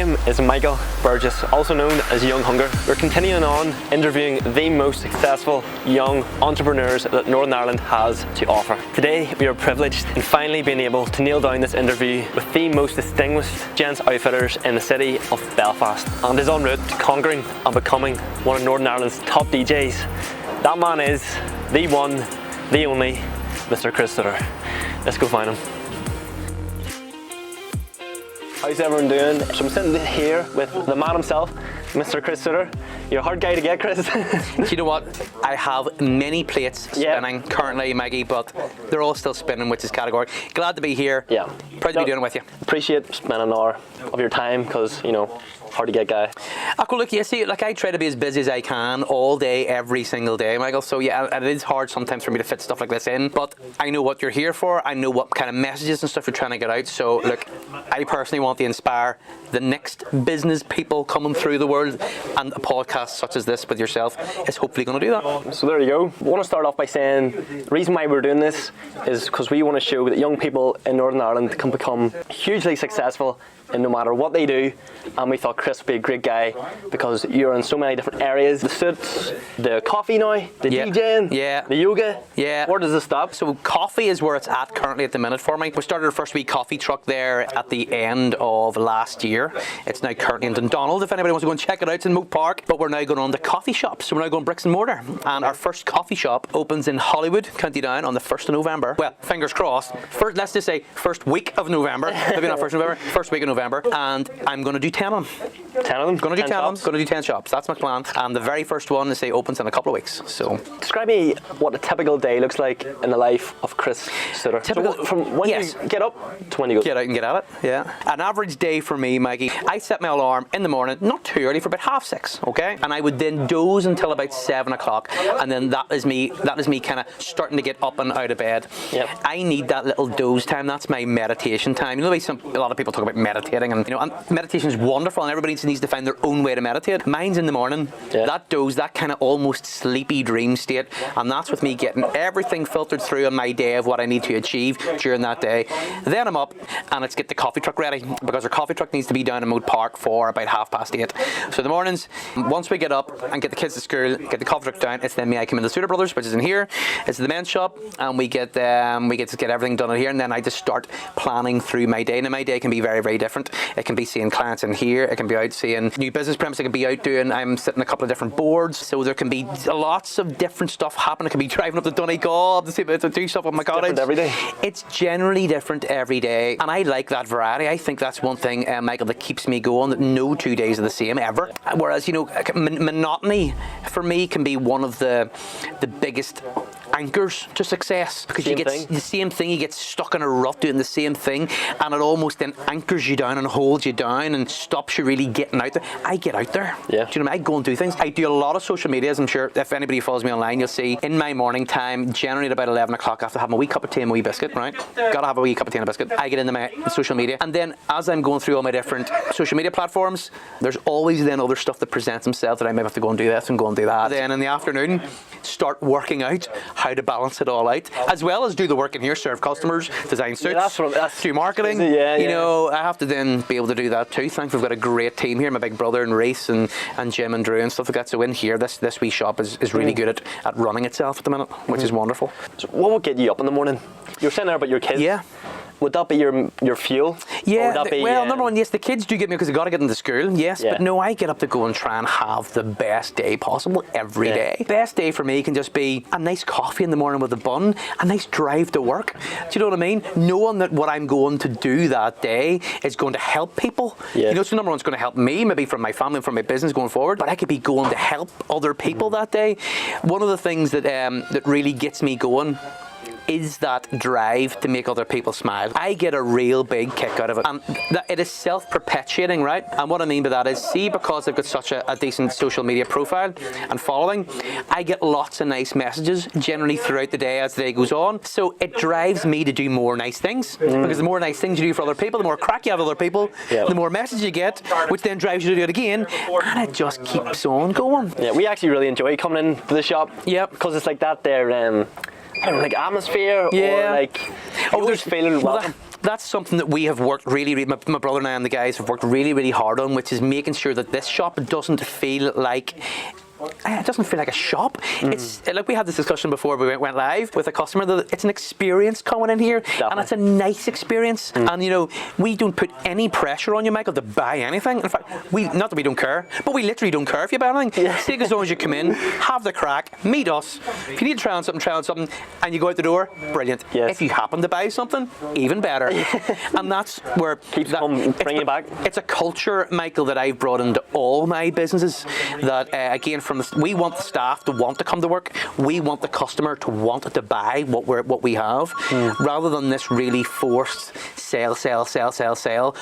name is Michael Burgess, also known as Young Hunger. We're continuing on interviewing the most successful young entrepreneurs that Northern Ireland has to offer. Today we are privileged in finally being able to nail down this interview with the most distinguished gents outfitters in the city of Belfast, and is en route to conquering and becoming one of Northern Ireland's top DJs. That man is the one, the only, Mr. Chris Suitor. Let's go find him. How's everyone doing? So I'm sitting here with the man himself, Mr. Chris Suitor. You're a hard guy to get, Chris. Do you know what? I have many plates spinning currently, Maggie, but they're all still spinning, which is category. Glad to be here. Yeah. Proud to be doing it with you. Appreciate spending an hour of your time because, you know, hard to get guy. Look, you see, like I try to be as busy as I can all day, every single day, Michael. So yeah, it is hard sometimes for me to fit stuff like this in, but I know what you're here for. I know what kind of messages and stuff you're trying to get out. So look, I personally want to inspire the next business people coming through the world, and a podcast such as this with yourself is hopefully going to do that. So there you go. I want to start off by saying the reason why we're doing this is because we want to show that young people in Northern Ireland can become hugely successful in no matter what they do, and we thought Chris would be a great guy because you're in so many different areas. The suits, the coffee now, the DJing, the yoga. Where does this stop? So coffee is where it's at currently at the minute for me. We started our first wee coffee truck there at the end of last year. It's now currently in Dundonald. If anybody wants to go and check it out, it's in Moat Park. But we're now going on to coffee shops. So we're now going bricks and mortar. And our first coffee shop opens in Holywood, County Down on the 1st of November. Well, fingers crossed. Let's just say first week of November. Maybe not 1st of November, first week of November. And I'm going to do 10 of them. 10 of them? Going to do 10 of them. Going to do 10 shops. That's my plan. And the very first one, they say, opens in a couple of weeks. So describe me what a typical day looks like in the life of Chris Suitor. Typical, so from when you get up to when you go. Get out and get at it, yeah. An average day for me, Maggie, I set my alarm in the morning, not too early, for about 6:30, okay? And I would then doze until about 7 o'clock. And then that is me kind of starting to get up and out of bed. Yep. I need that little doze time. That's my meditation time. You know, a lot of people talk about meditating, and meditation is wonderful, and everybody needs to find their own way to meditate. Mine's in the morning. That doze, that kind of almost sleepy dream state, and that's with me getting everything filtered through in my day of what I need to achieve during that day. Then I'm up and let's get the coffee truck ready, because our coffee truck needs to be down in Moat Park for about 8:30. So the mornings, once we get up and get the kids to school, get the coffee truck down, it's then me. I come in the Suitor Bros, which is in here. It's the men's shop, and we get to get everything done in here, and then I just start planning through my day. Now my day can be very, very different. It can be seeing clients in here. It can be out seeing new business premises. It can be out I'm sitting a couple of different boards. So there can be lots of different stuff happening. It can be driving up to Donegal to do stuff on my cottage. Different every day. It's generally different every day, and I like that variety. I think that's one thing, Michael, that keeps me going. That no 2 days are the same ever. Whereas monotony for me can be one of the biggest anchors to success, because you get the same thing. You get stuck in a rut doing the same thing, and it almost then anchors you down and holds you down and stops you really getting out there. I get out there. Do you know what I mean? I go and do things. I do a lot of social media, as I'm sure if anybody follows me online, you'll see in my morning time, generally at about 11 o'clock, after having a wee cup of tea and a wee biscuit, right? Gotta have a wee cup of tea and a biscuit. I get into my social media, and then as I'm going through all my different social media platforms, there's always then other stuff that presents themselves that I may have to go and do this and go and do that. Then in the afternoon, start working out how to balance it all out, as well as do the work in here, serve customers, design suits, do marketing. I have to then be able to do that too. Thankfully, we've got a great team here. My big brother and Reese and Jim and Drew and stuff like that. So in here, this wee shop is really good at running itself at the minute, which is wonderful. So what would get you up in the morning? You're saying there about your kids. Yeah. Would that be your fuel? Yeah, number one, yes, the kids do get me because they got to get into school, yes, but no, I get up to go and try and have the best day possible every day. Best day for me can just be a nice coffee in the morning with a bun, a nice drive to work. Do you know what I mean? Knowing that what I'm going to do that day is going to help people. So number one, it's going to help me, maybe from my family and from my business going forward, but I could be going to help other people that day. One of the things that that really gets me going is that drive to make other people smile. I get a real big kick out of it, and that it is self-perpetuating, right? And what I mean by that is, see, because I've got such a decent social media profile and following, I get lots of nice messages generally throughout the day as the day goes on. So it drives me to do more nice things, because the more nice things you do for other people, the more crack you have with other people, the more messages you get, which then drives you to do it again, and it just keeps on going. Yeah, we actually really enjoy coming into the shop. Because it's like that there. I don't know, like atmosphere, or like there's feeling welcome. that's something that we have worked really, my brother and I and the guys have worked really hard on, which is making sure that this shop doesn't feel like a shop. It's like we had this discussion before we went live with a customer that it's an experience coming in here. Definitely. And it's a nice experience. And you know, we don't put any pressure on you, Michael, to buy anything. In fact, not that we don't care, but we literally don't care if you buy anything. Yeah. Take as long as you come in, have the crack, meet us. If you need to try on something, and you go out the door, brilliant. Yes. If you happen to buy something, even better. And that's where bring you back. It's a culture, Michael, that I've brought into all my businesses. That again, we want the staff to want to come to work. We want the customer to want to buy what we have, rather than this really forced sell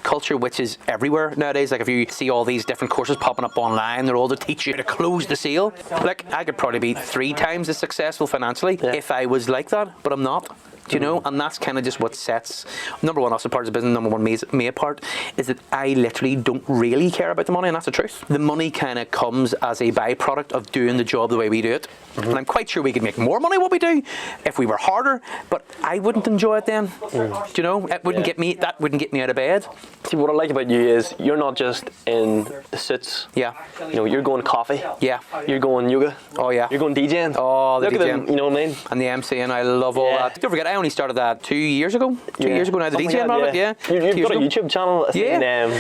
culture, which is everywhere nowadays. Like if you see all these different courses popping up online, they're all to teach you to close the sale. Like I could probably be 3 times as successful financially if I was like that, but I'm not. You know, and that's kind of just what sets number one us apart as a business, number one me apart, is that I literally don't really care about the money, and that's the truth. The money kind of comes as a byproduct of doing the job the way we do it. And I'm quite sure we could make more money what we do if we were harder, but I wouldn't enjoy it then. Do you know, it wouldn't get me out of bed. See, what I like about you is you're not just in the suits. Yeah. You know, you're going coffee. Yeah. You're going yoga. Oh yeah. You're going DJing. Oh, the Look DJing. at them, you know what I mean? And the MCing, I love all that. Don't forget, I only started that 2 years ago. 2 years ago now, the DJing about it. You've got a YouTube channel.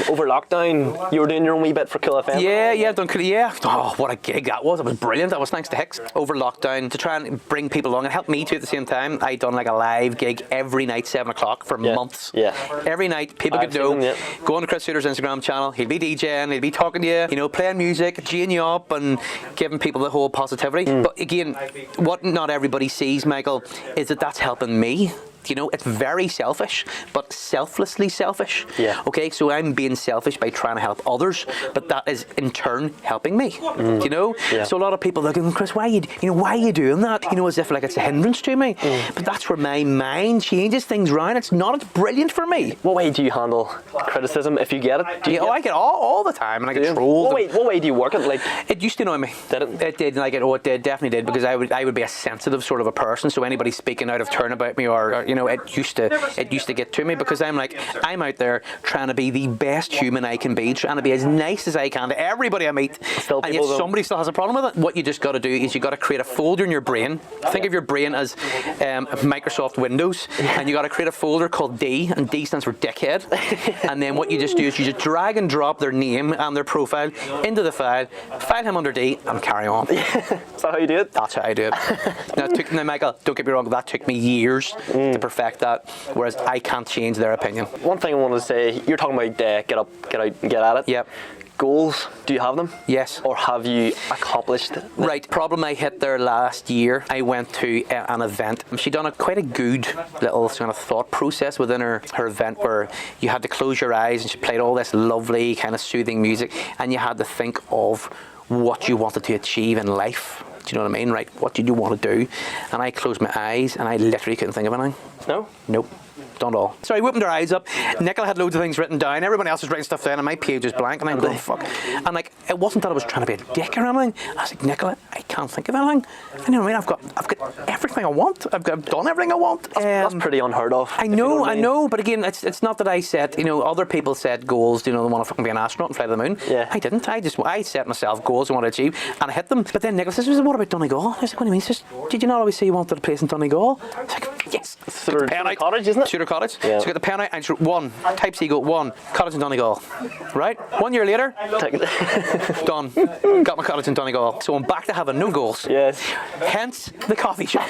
Over lockdown, you were doing your own wee bit for Cool FM. I've done. Oh, what a gig that was. It was brilliant. That was thanks to Hicks. Over lockdown, to try and bring people along and help me too at the same time. I done like a live gig every night, 7 o'clock for months. Yeah. Every night, people could know. Go on to Chris Suitor's Instagram channel. He'll be DJing. He'll be talking to you. Playing music, geeing you up, and giving people the whole positivity. But again, what not everybody sees, Michael, is that that's helping me. You know, it's very selfish, but selflessly selfish. Yeah. Okay, so I'm being selfish by trying to help others, but that is in turn helping me. You know, so a lot of people are going, Chris, why are you doing that? You know, as if like it's a hindrance to me. But that's where my mind changes things around. It's not. It's brilliant for me. What way do you handle criticism if you get it? I get all the time, and I get trolled. What way do you work it? Like, it used to annoy me. Did it? It did. Like it did. Definitely did, because I would be a sensitive sort of a person. So anybody speaking out of turn about me or you know, it used to get to me, because I'm out there trying to be the best human I can be, trying to be as nice as I can to everybody I meet, and yet somebody still has a problem with it. What you just got to do is you got to create a folder in your brain. Think of your brain as Microsoft Windows, and you got to create a folder called D, and D stands for dickhead. And then what you just do is you just drag and drop their name and their profile into the file him under D, and carry on. Is that how you do it? That's how I do it. Now, Michael, don't get me wrong, that took me years to perfect that, whereas I can't change their opinion. One thing I wanted to say, you're talking about get up, get out, and get at it. Yep. Goals, do you have them? Yes. Or have you accomplished it? Right, problem I hit there last year, I went to an event. She done quite a good little kind of thought process within her event, where you had to close your eyes, and she played all this lovely kind of soothing music, and you had to think of what you wanted to achieve in life. Do you know what I mean? Right, what did you want to do? And I closed my eyes, and I literally couldn't think of anything. No? Nope. Done it all. So I opened her eyes up. Nicola had loads of things written down. Everyone else was writing stuff down, and my page was blank. And I'm going, fuck. And like, it wasn't that I was trying to be a dick or anything. I was like, Nicola, I can't think of anything. And you know what I mean? I've got everything I want. I've done everything I want. That's pretty unheard of. I know, I know. But again, it's not that I set. You know, other people set goals. You know, they want to fucking be an astronaut and fly to the moon. Yeah. I didn't. I set myself goals I want to achieve, and I hit them. But then Nicola says, "What about Donegal?" I was like, "What do you mean? Says, did you not always say you wanted a place in Donegal?" I was like, "Yes." Suitor Cottage, isn't it? Suitor Cottage. Yeah. So I got the pen out, and one, type C goal, one, cottage in Donegal. Right? 1 year later, done. Got my cottage in Donegal. So I'm back to having no goals. Yes. Hence the coffee shop.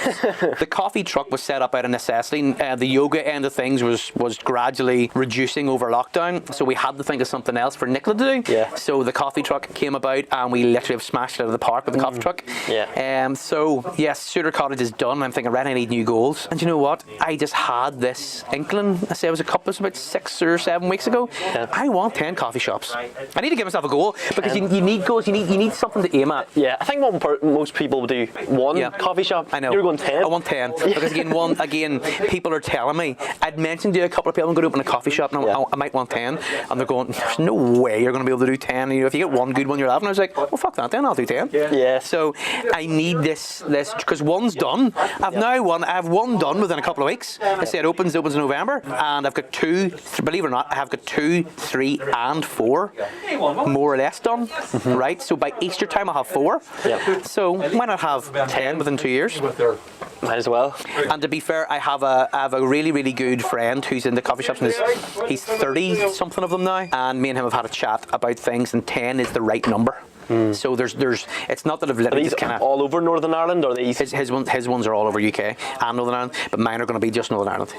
The coffee truck was set up out of necessity. The yoga end of things was gradually reducing over lockdown. So we had to think of something else for Nicola to do. Yeah. So the coffee truck came about, and we literally have smashed it out of the park with the coffee truck. Yeah. So yes, Suitor Cottage is done. I'm thinking, right, I need new goals. And you know what? I just had this inkling. I say it was about 6 or 7 weeks ago. Yeah. I want 10 coffee shops. I need to give myself a goal, because you need goals. You need something to aim at. Yeah, I think most people do one coffee shop. I know. You're going 10. I want 10 because again, people are telling me. I'd mentioned to a couple of people I'm going to open a coffee shop, and I might want 10, and they're going, "There's no way you're going to be able to do 10. You know, if you get one good one, you're laughing." I was like, "Well, fuck that, then I'll do 10." Yeah. So I need this because one's done. I have one done within a couple of weeks. I say it opens opens in November, and I've got believe it or not, I have got 2, 3 and 4 more or less done, right? So by Easter time I'll have 4. So why not have 10 within 2 years? Might as well. And to be fair, I have a really, really good friend who's in the coffee shops, and he's 30 something of them now, and me and him have had a chat about things, and 10 is the right number. So there's it's not that I've literally just kind of all over Northern Ireland, or these his ones are all over UK and Northern Ireland, but mine are going to be just Northern Ireland.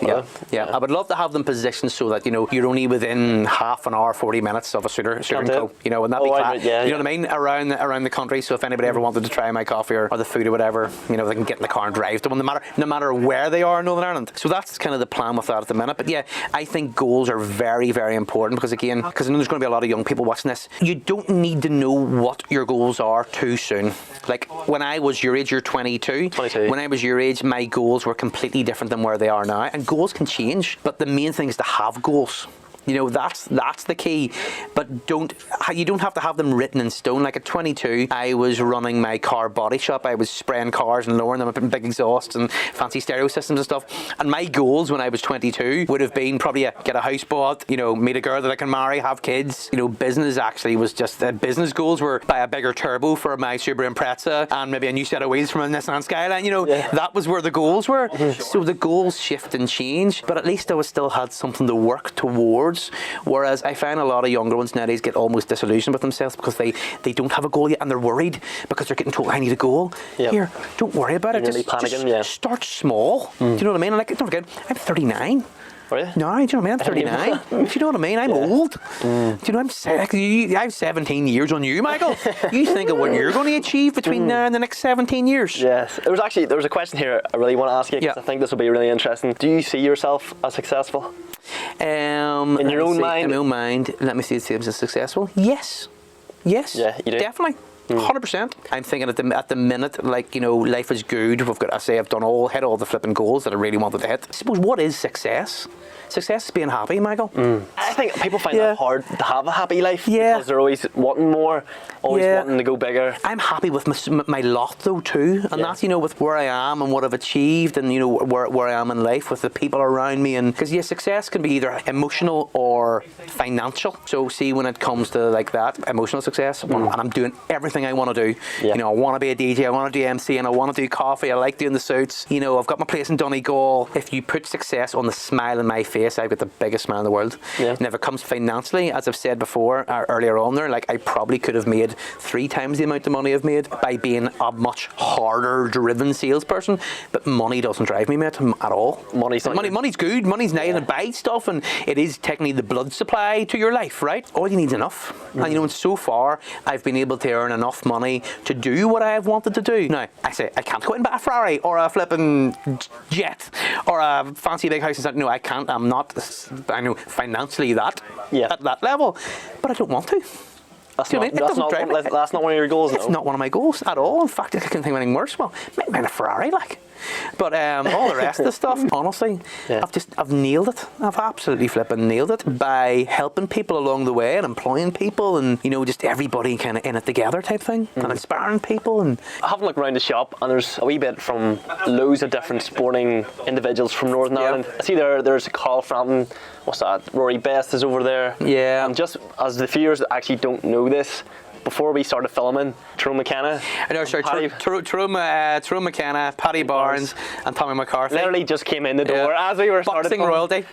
Yeah. I would love to have them positioned so that you're only within half an hour, 40 minutes of a Suitor and Co. And that'd be class. You know what I mean? Around the country. So if anybody ever wanted to try my coffee or the food or whatever, they can get in the car and drive to one, no matter where they are in Northern Ireland. So that's kind of the plan with that at the minute. But yeah, I think goals are very, very important because I know there's going to be a lot of young people watching this. You don't need to know what your goals are too soon. Like when I was your age, you're 22. When I was your age, my goals were completely different than where they are now. And goals can change, but the main thing is to have goals. That's the key. But you don't have to have them written in stone. Like at 22, I was running my car body shop. I was spraying cars and lowering them and putting big exhausts and fancy stereo systems and stuff. And my goals when I was 22 would have been probably get a house bought, meet a girl that I can marry, have kids. Business actually was just business goals were buy a bigger turbo for my Subaru Impreza and maybe a new set of wheels from a Nissan Skyline. That was where the goals were. So the goals shift and change, but at least I still had something to work towards. Whereas I find a lot of younger ones nowadays get almost disillusioned with themselves because they don't have a goal yet and they're worried because they're getting told I need a goal. Here, don't worry about it. Just start small. Do you know what I mean? And don't forget, I'm 39. Are you? No, do you know what I mean? I'm 39. Do you know what I mean? I'm old. Do you know I'm I have 17 years on you, Michael. You think of what you're going to achieve between now and the next 17 years. Yes. There was a question here I really want to ask you because I think this will be really interesting. Do you see yourself as successful? In your own mind? In my own mind, let me see it seems as successful. Yes. Yeah, you do? Definitely. 100%. I'm thinking at the minute, life is good. I've done hit all the flipping goals that I really wanted to hit. I suppose what is success? Success is being happy, Michael. I think people find it hard to have a happy life because they're always wanting more, always wanting to go bigger. I'm happy with my lot though too, and that's with where I am and what I've achieved, and where I am in life with the people around me, and because success can be either emotional or financial. So see, when it comes to that emotional success, and I'm doing everything I want to do. I want to be a DJ, I want to do MC, and I want to do coffee. I like doing the suits. I've got my place in Donegal. If you put success on the smile in my face, I've got the biggest smile in the world. And if it comes financially, as I've said before earlier on there, I probably could have made 3 times the amount of money I've made by being a much harder driven salesperson. But money doesn't drive me, mate, at all. Money's good. Money's nice and buy stuff, and it is technically the blood supply to your life, right? All you need is enough. And so far I've been able to earn enough money to do what I have wanted to do. Now I say I can't go out and buy a Ferrari or a flipping jet or a fancy big house and stuff. No, I can't. I'm not, I know, financially at that level, but I don't want to. That's not one of your goals. It's not one of my goals at all. In fact, I can't think of anything worse. Well, maybe a Ferrari, but all the rest of the stuff, honestly, I've nailed it. I've absolutely flipping nailed it by helping people along the way and employing people, and just everybody kind of in it together type thing, and inspiring people. And I haven't looked around the shop, and there's a wee bit from loads of different sporting individuals from Northern Ireland. I see there's Carl Frampton. What's that? Rory Best is over there. Yeah. And just as the viewers that actually don't know this, before we started filming, Tyrone McKenna. Tyrone McKenna, Paddy Barnes, and Tommy McCarthy. Literally just came in the door as we were starting. Boxing royalty.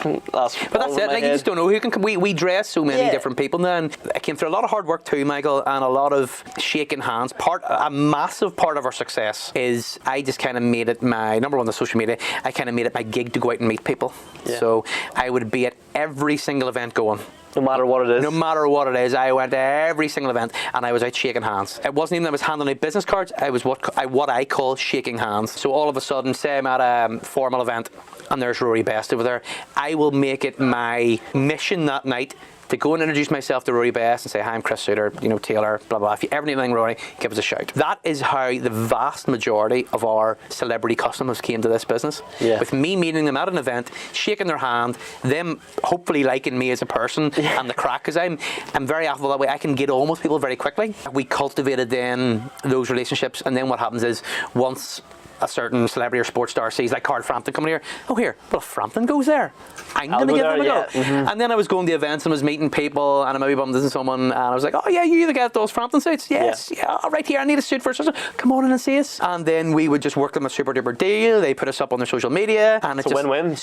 But that's it. You just don't know who can. We dress so many different people now, and I came through a lot of hard work too, Michael, and a lot of shaking hands. A massive part of our success is I just kind of made it my number one on social media. I kind of made it my gig to go out and meet people. So I would be at every single event going. No matter what it is. No matter what it is, I went to every single event and I was out shaking hands. It wasn't even that I was handing out business cards, I was what I call shaking hands. So all of a sudden, say I'm at a formal event and there's Rory Best over there, I will make it my mission that night to go and introduce myself to Rory Best and say, hi, I'm Chris Suitor, Taylor, blah, blah. If you ever need anything, Rory, give us a shout. That is how the vast majority of our celebrity customers came to this business. With me meeting them at an event, shaking their hand, them hopefully liking me as a person, and the crack, because I'm very affable that way. I can get on with people very quickly. We cultivated then those relationships, and then what happens is once a certain celebrity or sports star sees like Carl Frampton coming here. Oh, here, well, if Frampton goes there, I'm going to give him a go. And then I was going to events and was meeting people, and I maybe bumped into someone, and I was like, oh yeah, you the guy that does Frampton suits? Yes, yeah, right here, I need a suit for a suit. Come on in and see us. And then we would just work them a super duper deal. They put us up on their social media, and it's a win-win.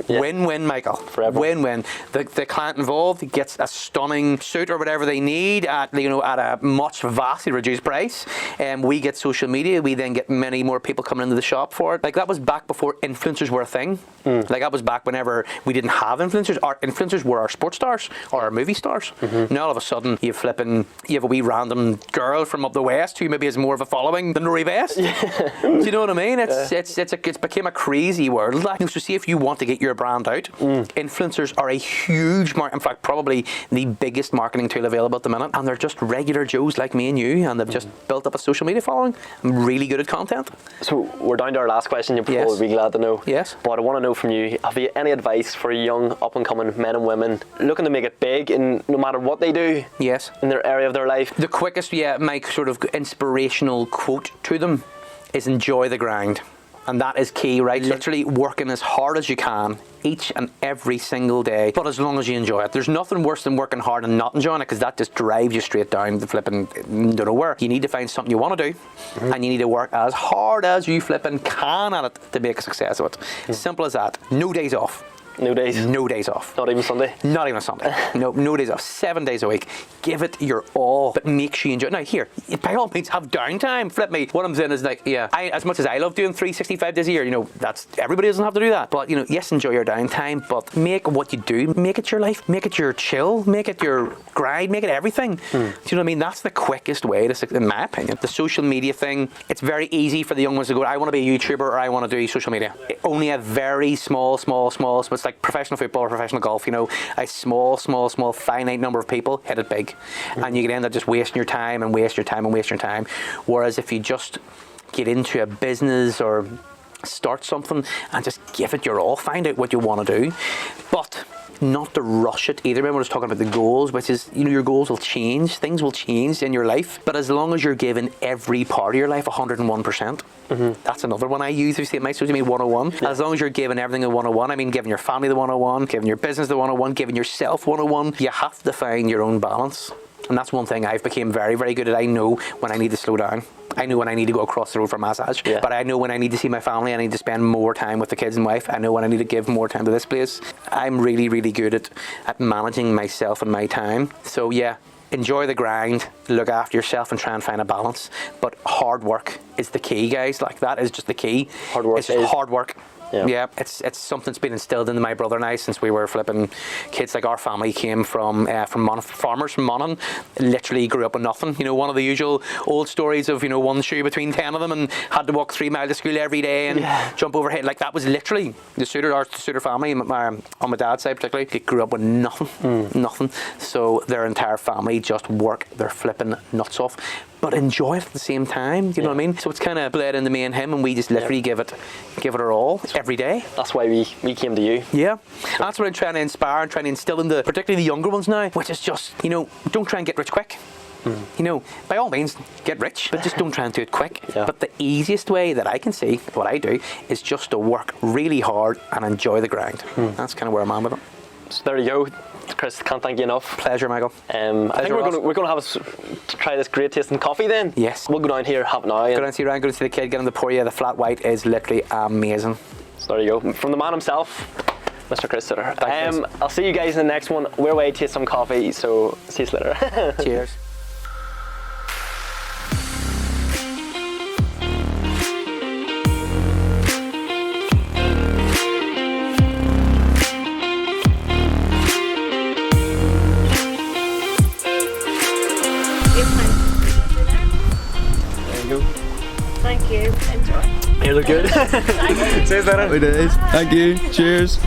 Win-win, Michael. Forever. Win-win. The client involved gets a stunning suit or whatever they need at a much vastly reduced price, and we get social media. We then get many more people coming into the shop for it. Like, that was back before influencers were a thing. Like, that was back whenever we didn't have influencers. Our influencers were our sports stars or our movie stars. Now all of a sudden you have a wee random girl from up the west who maybe has more of a following than Rory Best. Do you know what I mean? It's became a crazy world. Like, so see, if you want to get your brand out, influencers are a huge in fact probably the biggest marketing tool available at the minute, and they're just regular Joes like me and you, and they've just built up a social media following. I'm really good at content. So we're down to our last question. You'll probably be glad to know. Yes. But I want to know from you, have you any advice for young up and coming men and women looking to make it big in no matter what they do? Yes. In their area of their life? The quickest, my sort of inspirational quote to them is enjoy the grind. And that is key, right? Literally working as hard as you can each and every single day, but as long as you enjoy it. There's nothing worse than working hard and not enjoying it, because that just drives you straight down the flipping don't know where. You need to find something you want to do, and you need to work as hard as you flipping can at it to make a success of it. Simple as that. No days off. No days? No days off. Not even Sunday? Not even a Sunday. No days off. 7 days a week. Give it your all, but make sure you enjoy it. Now here, by all means, have downtime. Flip me. What I'm saying is, like, as much as I love doing 365 days a year, that's, everybody doesn't have to do that. But, yes, enjoy your downtime, but make what you do, make it your life, make it your chill, make it your grind, make it everything. Do you know what I mean? That's the quickest way to, in my opinion. The social media thing, it's very easy for the young ones to go, I want to be a YouTuber or I want to do social media. Only a very small, it's like professional football or professional golf, a small, finite number of people hit it big. And you can end up just wasting your time and waste your time and waste your time. Whereas if you just get into a business or start something and just give it your all, find out what you want to do, but not to rush it either. Remember I was talking about the goals, which is, your goals will change, things will change in your life, but as long as you're giving every part of your life 101%, that's another one I use. You see it, my social media 101. As long as you're giving everything a 101, I mean giving your family the 101, giving your business the 101, giving yourself 101, you have to find your own balance. And that's one thing I've become very, very good at. I know when I need to slow down. I know when I need to go across the road for a massage. But I know when I need to see my family, I need to spend more time with the kids and wife. I know when I need to give more time to this place. I'm really, really good at managing myself and my time. So enjoy the grind, look after yourself and try and find a balance. But hard work is the key, guys. Like, that is just the key. Hard work. It's hard work. Yeah, it's something that's been instilled into my brother and I since we were flipping kids. Like, our family came from farmers from Monaghan, literally grew up with nothing. One of the usual old stories of, one shoe between 10 of them and had to walk 3 miles to school every day and jump overhead. Like, that was literally the Suitor family, on my dad's side particularly. They grew up with nothing. So their entire family just work their flipping nuts off, but enjoy it at the same time. You know what I mean? So it's kind of bled into me and him, and we just literally give it our all every day. That's why we came to you. Yeah, that's what I'm trying to inspire and trying to instill in particularly the younger ones now, which is just, don't try and get rich quick. By all means, get rich, but just don't try and do it quick. But the easiest way that I can see, what I do, is just to work really hard and enjoy the grind. That's kind of where I'm at with it. So there you go. Chris, can't thank you enough. Pleasure, Michael. I think we're going to try this great tasting coffee then. Yes. We'll go down here, have an eye. Go down and see Ryan, go to see the kid, get him to pour you. The flat white is literally amazing. So there you go. From the man himself, Mr. Chris Suitor. Thanks, I'll see you guys in the next one. We're away to taste some coffee, so see you later. Cheers. Thank you. Enjoy. You look good. See you later. It is. Thank you. Cheers.